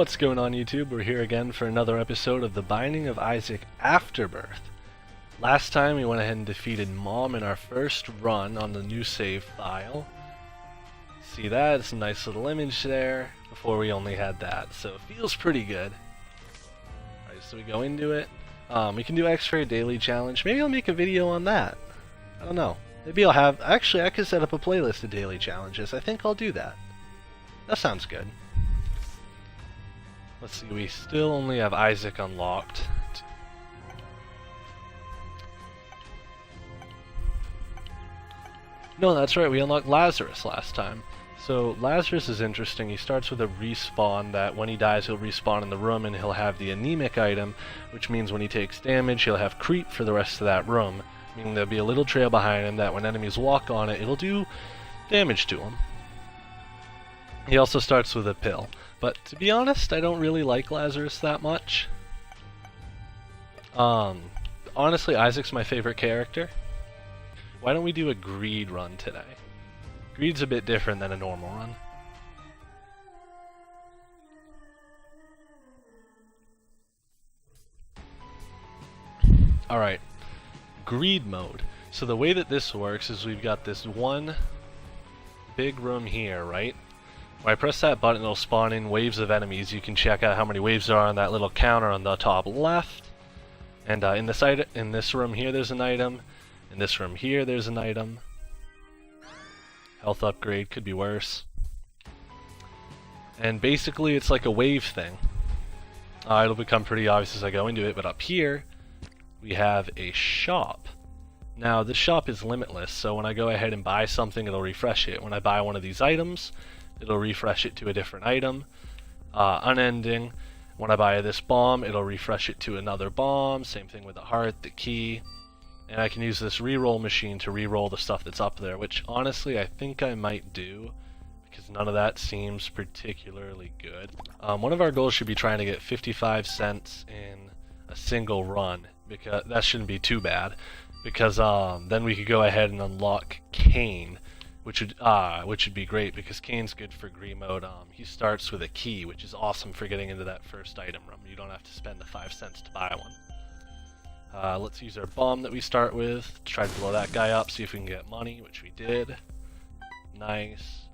What's going on, YouTube? We're here again for another episode of The Binding of Isaac Afterbirth. Last time we went ahead and defeated Mom in our first run on the new save file. See that? It's a nice little image there. Before we only had that, so it feels pretty good. Alright, so we go into it. We can do X-Ray Daily Challenge. Maybe I'll make a video on that. I don't know. Maybe I'll have... Actually, I could set up a playlist of daily challenges. I think I'll do that. That sounds good. Let's see, we still only have Isaac unlocked. No, that's right, we unlocked Lazarus last time. So Lazarus is interesting. He starts with a respawn that when he dies he'll respawn in the room and he'll have the anemic item, which means when he takes damage he'll have creep for the rest of that room, meaning there'll be a little trail behind him that when enemies walk on it, it'll do damage to him. He also starts with a pill. But to be honest, I don't really like Lazarus that much. Honestly, Isaac's my favorite character. Why don't we do a greed run today? Greed's a bit different than a normal run. Alright, greed mode. So the way that this works is we've got this one big room here, right? When I press that button, it'll spawn in waves of enemies. You can check out how many waves there are on that little counter on the top left. And in this room here, there's an item. In this room here, there's an item. Health upgrade, could be worse. And basically, it's like a wave thing. It'll become pretty obvious as I go into it, but up here, we have a shop. Now, this shop is limitless, so when I go ahead and buy something, it'll refresh it. When I buy one of these items, it'll refresh it to a different item. Unending. When I buy this bomb, it'll refresh it to another bomb. Same thing with the heart, the key. And I can use this reroll machine to reroll the stuff that's up there, which honestly I think I might do, because none of that seems particularly good. One of our goals should be trying to get 55 cents in a single run, because that shouldn't be too bad, because then we could go ahead and unlock Cain, which would be great, because Cain's good for greed mode. He starts with a key, which is awesome for getting into that first item room. You don't have to spend the 5 cents to buy one. Let's use our bomb that we start with to try to blow that guy up, see if we can get money, which we did. Nice.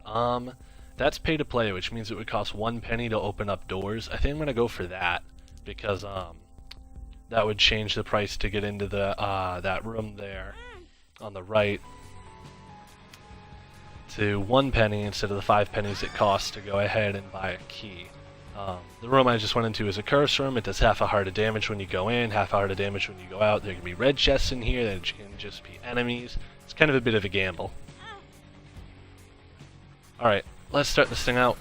That's pay to play, which means it would cost 1 penny to open up doors. I think I'm gonna go for that, because that would change the price to get into the that room there on the right to 1 penny instead of the 5 pennies it costs to go ahead and buy a key. The room I just went into is a curse room. It does half a heart of damage when you go in, half a heart of damage when you go out. There can be red chests in here, there can just be enemies. It's kind of a bit of a gamble. Alright, let's start this thing out.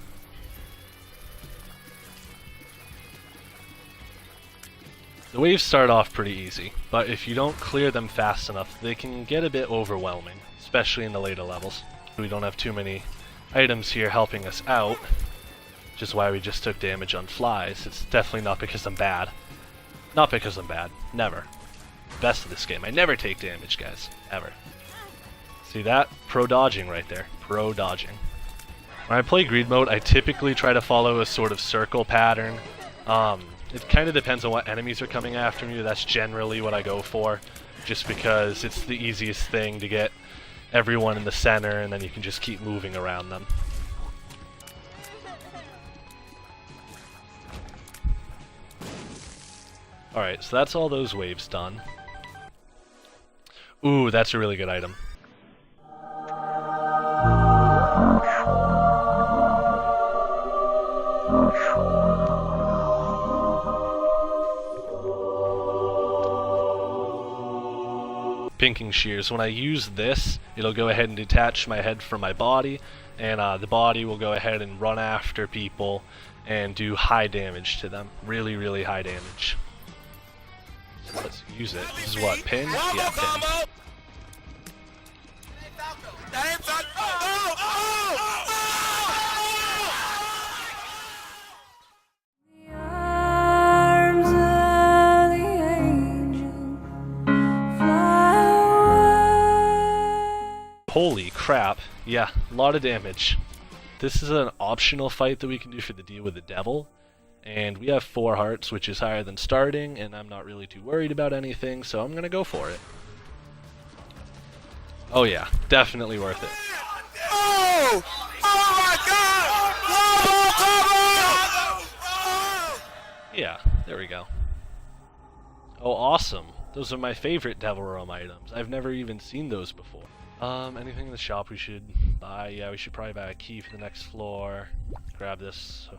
The waves start off pretty easy, but if you don't clear them fast enough, they can get a bit overwhelming, especially in the later levels. We don't have too many items here helping us out, which is why we just took damage on flies. It's definitely not because I'm bad. Not because I'm bad. Never. Best of this game. I never take damage, guys. Ever. See that? Pro dodging right there. Pro dodging. When I play greed mode, I typically try to follow a sort of circle pattern. It kind of depends on what enemies are coming after me. That's generally what I go for, just because it's the easiest thing to get everyone in the center, and then you can just keep moving around them. Alright, so that's all those waves done. Ooh, that's a really good item. Pinking shears. When I use this, it'll go ahead and detach my head from my body, and the body will go ahead and run after people and do high damage to them. Really, really high damage. So let's use it. This is what, pin? Yeah, pin. Holy crap. Yeah, a lot of damage. This is an optional fight that we can do for the deal with the devil. And we have 4 hearts, which is higher than starting, and I'm not really too worried about anything, so I'm gonna go for it. Oh yeah, definitely worth it. Oh! Oh my God! Yeah, there we go. Oh, awesome. Those are my favorite Devil Roam items. I've never even seen those before. Anything in the shop we should buy? Yeah, we should probably buy a key for the next floor. Grab this.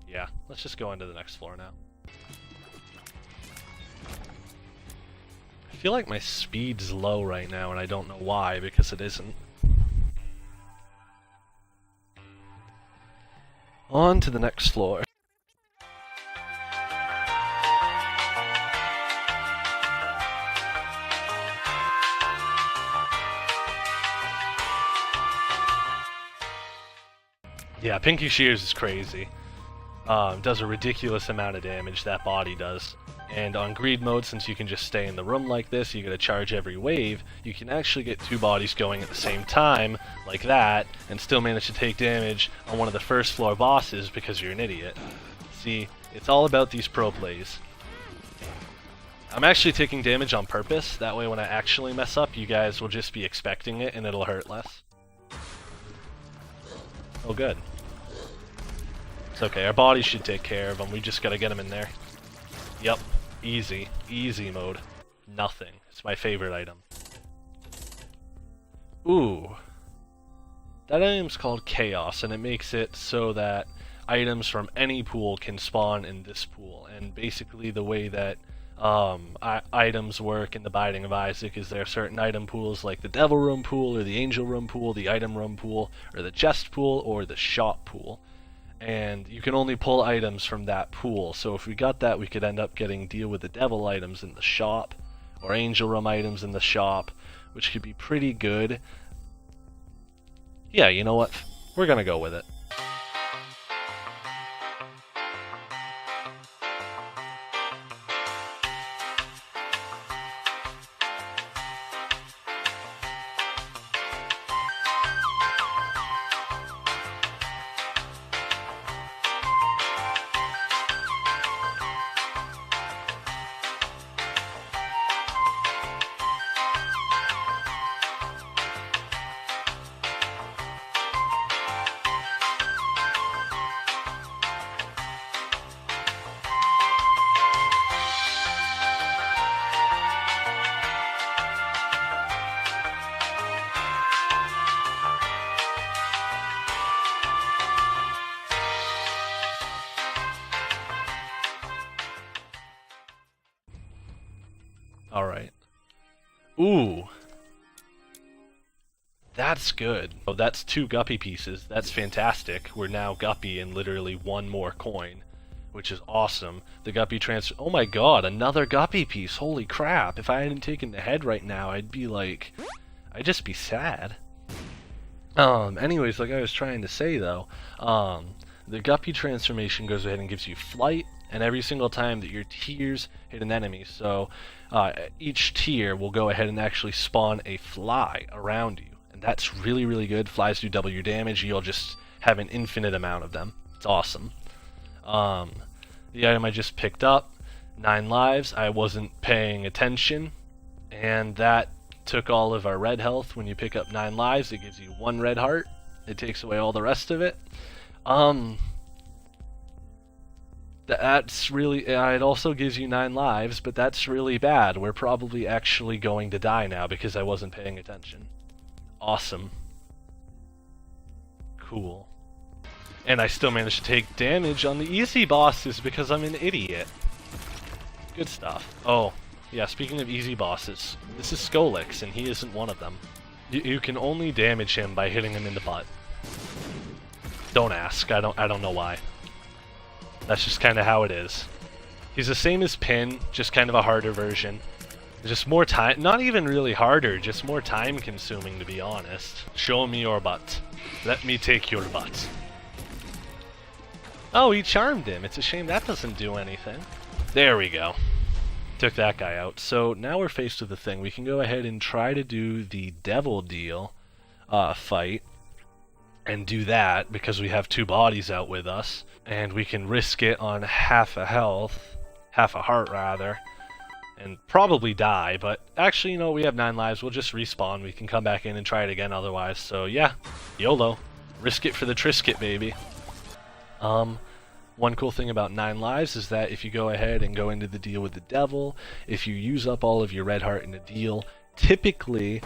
Yeah, let's just go into the next floor now. I feel like my speed's low right now, and I don't know why, because it isn't. On to the next floor. Yeah, Pinky Shears is crazy. Does a ridiculous amount of damage, that body does. And on greed mode, since you can just stay in the room like this, you gotta charge every wave, you can actually get 2 bodies going at the same time, like that, and still manage to take damage on one of the first floor bosses because you're an idiot. See, it's all about these pro plays. I'm actually taking damage on purpose, that way when I actually mess up, you guys will just be expecting it and it'll hurt less. Oh good. It's okay, our bodies should take care of them, we just gotta get them in there. Yep, easy, easy mode. Nothing. It's my favorite item. Ooh. That item's called Chaos, and it makes it so that items from any pool can spawn in this pool. And basically the way that items work in the Binding of Isaac is there are certain item pools like the Devil Room pool, or the Angel Room pool, the Item Room pool, or the Chest pool, or the Shop pool. And you can only pull items from that pool, so if we got that, we could end up getting deal with the devil items in the shop, or Angel Room items in the shop, which could be pretty good. Yeah, you know what? We're gonna go with it. Alright. Ooh. That's good. Oh, that's 2 guppy pieces. That's fantastic. We're now guppy in literally 1 more coin, which is awesome. The guppy transfer. Oh my god, another guppy piece. Holy crap. If I hadn't taken the head right now, I'd be like... I'd just be sad. Anyways, like I was trying to say though, the guppy transformation goes ahead and gives you flight, and every single time that your tiers hit an enemy, so each tier will go ahead and actually spawn a fly around you, and that's really, really good. Flies do double your damage, you'll just have an infinite amount of them. It's awesome. The item I just picked up, 9 lives, I wasn't paying attention, and that took all of our red health. When you pick up 9 lives, it gives you 1 red heart. It takes away all the rest of it. That's really... It also gives you 9 lives, but that's really bad. We're probably actually going to die now because I wasn't paying attention. Awesome. Cool. And I still managed to take damage on the easy bosses because I'm an idiot. Good stuff. Oh, yeah, speaking of easy bosses, this is Skolix, and he isn't one of them. You can only damage him by hitting him in the butt. Don't ask, I don't know why. That's just kind of how it is. He's the same as Pin, just kind of a harder version. Just more time, not even really harder, just more time consuming to be honest. Show me your butt. Let me take your butt. Oh, he charmed him. It's a shame that doesn't do anything. There we go. Took that guy out. So now we're faced with the thing. We can go ahead and try to do the devil deal fight. and do that because we have 2 bodies out with us, and we can risk it on half a heart rather, and probably die, but actually, you know, we have 9 lives, we'll just respawn, we can come back in and try it again otherwise, so yeah, YOLO. Risk it for the Trisket, baby. One cool thing about 9 lives is that if you go ahead and go into the deal with the devil, if you use up all of your red heart in the deal, typically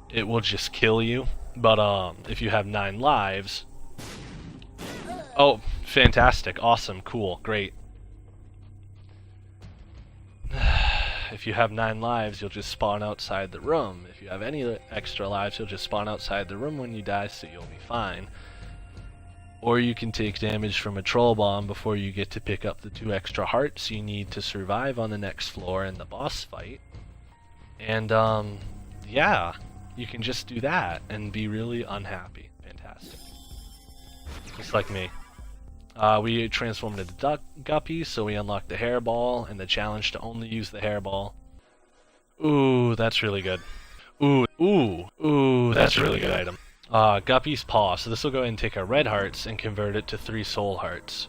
it will just kill you, but if you have 9 lives... Oh, fantastic, awesome, cool, great. If you have 9 lives, you'll just spawn outside the room. If you have any extra lives, you'll just spawn outside the room when you die, so you'll be fine. Or you can take damage from a troll bomb before you get to pick up the 2 extra hearts you need to survive on the next floor in the boss fight. And, yeah, you can just do that and be really unhappy. Fantastic. Just like me. We transformed into guppies, so we unlocked the hairball and the challenge to only use the hairball. Ooh, that's really good. Ooh, that's a really good item. Guppy's Paw, so this will go ahead and take our red hearts and convert it to 3 soul hearts.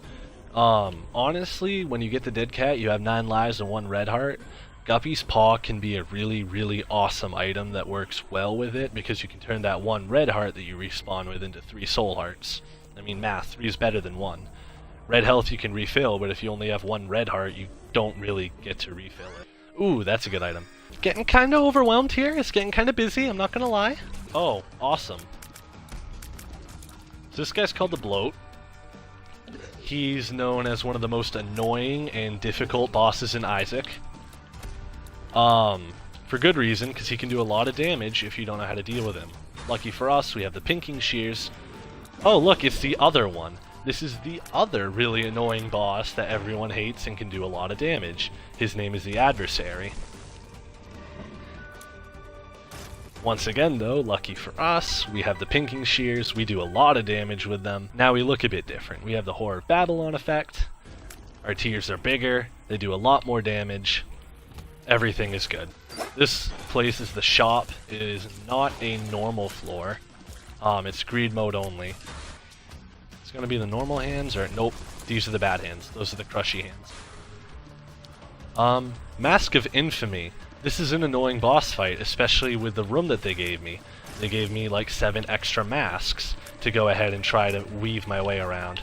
Honestly, when you get the dead cat, you have 9 lives and 1 red heart. Guppy's Paw can be a really, really awesome item that works well with it, because you can turn that 1 red heart that you respawn with into 3 soul hearts. I mean, math, 3 is better than 1. Red health you can refill, but if you only have 1 red heart, you don't really get to refill it. Ooh, that's a good item. Getting kinda overwhelmed here, it's getting kinda busy, I'm not gonna lie. Oh, awesome. So this guy's called the Bloat. He's known as one of the most annoying and difficult bosses in Isaac. For good reason, because he can do a lot of damage if you don't know how to deal with him. Lucky for us, we have the Pinking Shears. Oh look, it's the other one. This is the other really annoying boss that everyone hates and can do a lot of damage. His name is the Adversary. Once again though, lucky for us, we have the Pinking Shears, we do a lot of damage with them. Now we look a bit different. We have the Whore of Babylon effect, our tears are bigger, they do a lot more damage, everything is good. This place is the shop, it is not a normal floor, it's greed mode only. It's gonna be the normal hands, or nope, these are the bad hands, those are the crushy hands. Mask of Infamy. This is an annoying boss fight, especially with the room that they gave me. They gave me like 7 extra masks to go ahead and try to weave my way around.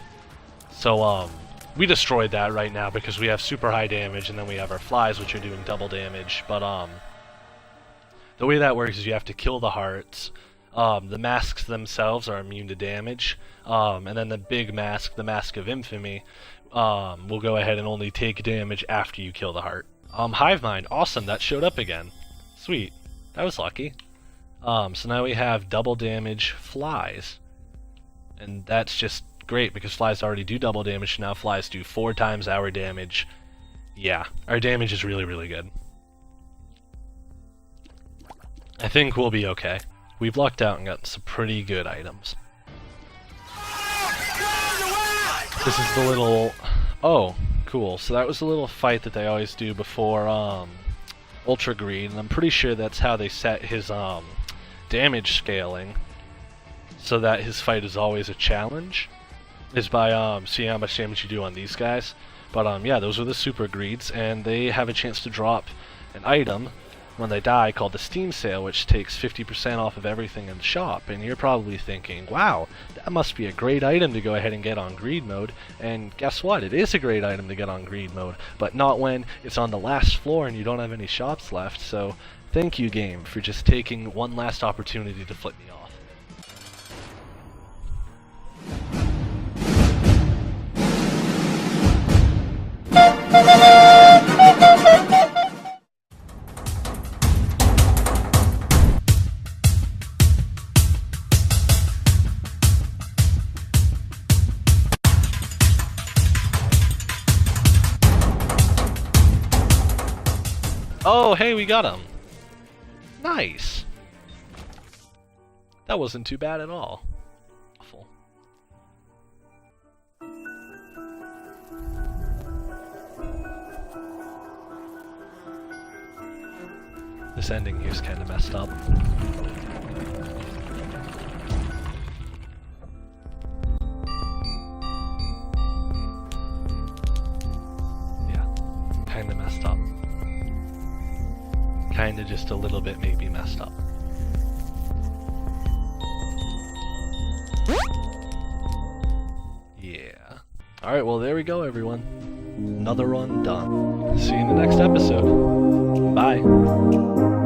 So, we destroyed that right now because we have super high damage, and then we have our flies, which are doing double damage. But, the way that works is you have to kill the hearts. The masks themselves are immune to damage. And then the big mask, the Mask of Infamy, will go ahead and only take damage after you kill the heart. Hive Mind, awesome, that showed up again. Sweet, that was lucky. So now we have double damage flies. And that's just great because flies already do double damage, now flies do 4 times our damage. Yeah, our damage is really, really good. I think we'll be okay. We've lucked out and gotten some pretty good items. This is the little... Oh, cool. So that was the little fight that they always do before Ultra Greed, and I'm pretty sure that's how they set his damage scaling, so that his fight is always a challenge, is by seeing how much damage you do on these guys. But yeah, those are the Super Greeds, and they have a chance to drop an item when they die called the Steam Sale, which takes 50% off of everything in the shop. And you're probably thinking, wow, that must be a great item to go ahead and get on Greed Mode. And guess what? It is a great item to get on Greed Mode, but not when it's on the last floor and you don't have any shops left. So thank you, game, for just taking one last opportunity to flip me off. Oh, hey, we got him. Nice. That wasn't too bad at all. Awful. This ending here is kind of messed up. messed up. Kinda just a little bit maybe messed up. Yeah. Alright, well there we go everyone. Another run done. See you in the next episode. Bye.